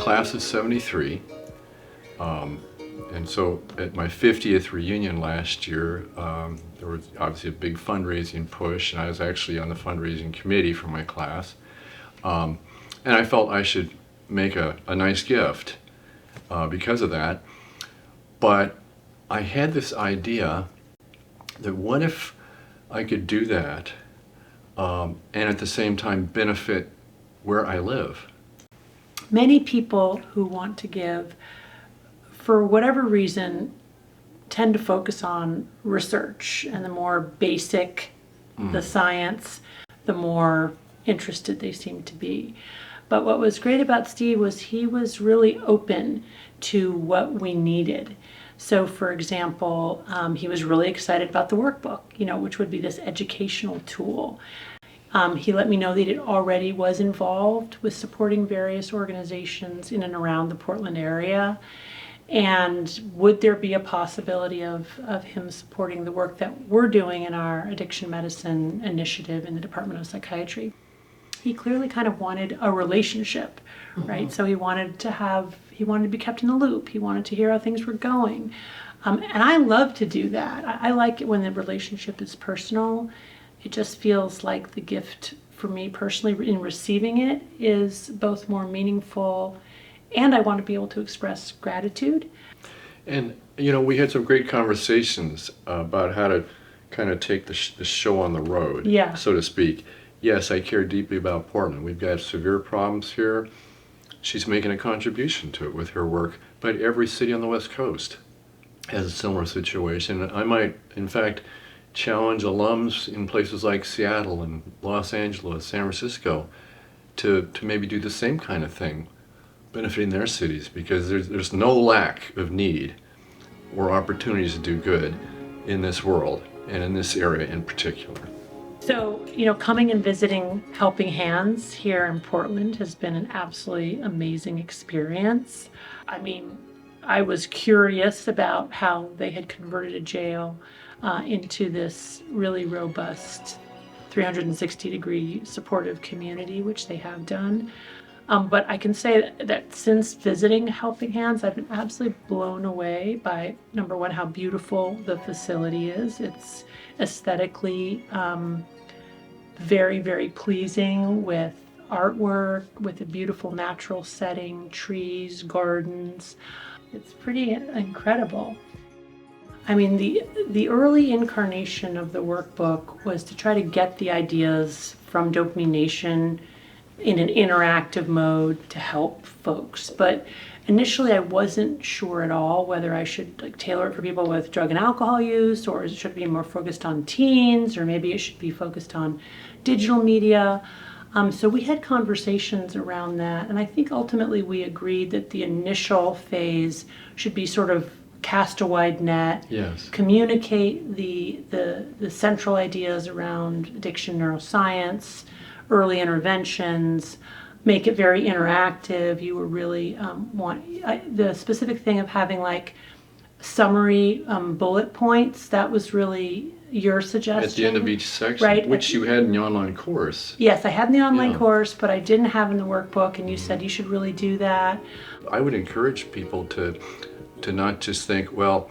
class of 73. And so at my 50th reunion last year, there was obviously a big fundraising push, and I was actually on the fundraising committee for my class. And I felt I should make a nice gift because of that. But I had this idea that what if I could do that and at the same time benefit where I live? Many people who want to give, for whatever reason, tend to focus on research, and the more basic the science, the more interested they seem to be. But what was great about Steve was he was really open to what we needed. So for example, he was really excited about the workbook, which would be this educational tool. He let me know that he already was involved with supporting various organizations in and around the Portland area. And would there be a possibility of him supporting the work that we're doing in our addiction medicine initiative in the Department of Psychiatry? He clearly kind of wanted a relationship, right? So he wanted to be kept in the loop. He wanted to hear how things were going. And I love to do that. I like it when the relationship is personal. It just feels like the gift for me personally in receiving it is both more meaningful, and I want to be able to express gratitude. And, we had some great conversations about how to kind of take the show on the road, so to speak. Yes, I care deeply about Portland. We've got severe problems here. She's making a contribution to it with her work, but every city on the West Coast has a similar situation. I might, in fact, challenge alums in places like Seattle and Los Angeles, San Francisco, to maybe do the same kind of thing, benefiting their cities, because there's no lack of need or opportunities to do good in this world and in this area in particular. So, coming and visiting Helping Hands here in Portland has been an absolutely amazing experience. I mean, I was curious about how they had converted a jail into this really robust 360-degree supportive community, which they have done. But I can say that since visiting Helping Hands, I've been absolutely blown away by, number one, how beautiful the facility is. It's aesthetically very, very pleasing, with artwork, with a beautiful natural setting, trees, gardens. It's pretty incredible. I mean, the early incarnation of the workbook was to try to get the ideas from Dopamine Nation in an interactive mode to help folks. But initially I wasn't sure at all whether I should tailor it for people with drug and alcohol use, or should it be more focused on teens, or maybe it should be focused on digital media. So we had conversations around that, and I think ultimately we agreed that the initial phase should be sort of cast a wide net, communicate the central ideas around addiction neuroscience, early interventions, make it very interactive. You were really the specific thing of having summary bullet points. That was really your suggestion. At the end of each section, right? Which you had in the online course. Yes, I had in the online course, but I didn't have in the workbook, and you said you should really do that. I would encourage people to not just think, well,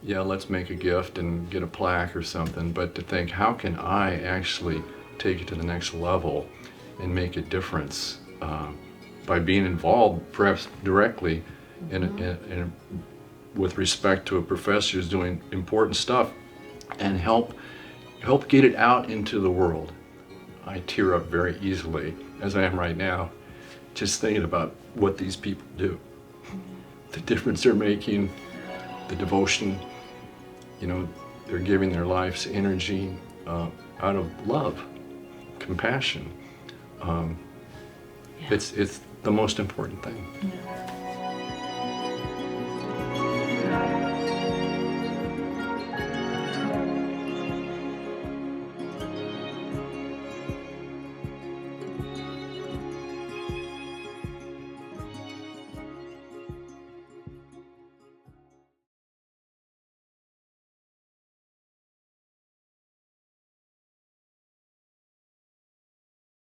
let's make a gift and get a plaque or something, but to think, how can I actually take it to the next level and make a difference by being involved, perhaps directly, in with respect to a professor who's doing important stuff, and help get it out into the world. I tear up very easily, as I am right now, just thinking about what these people do, the difference they're making, the devotion. They're giving their life's energy out of love, compassion. It's the most important thing. Yeah.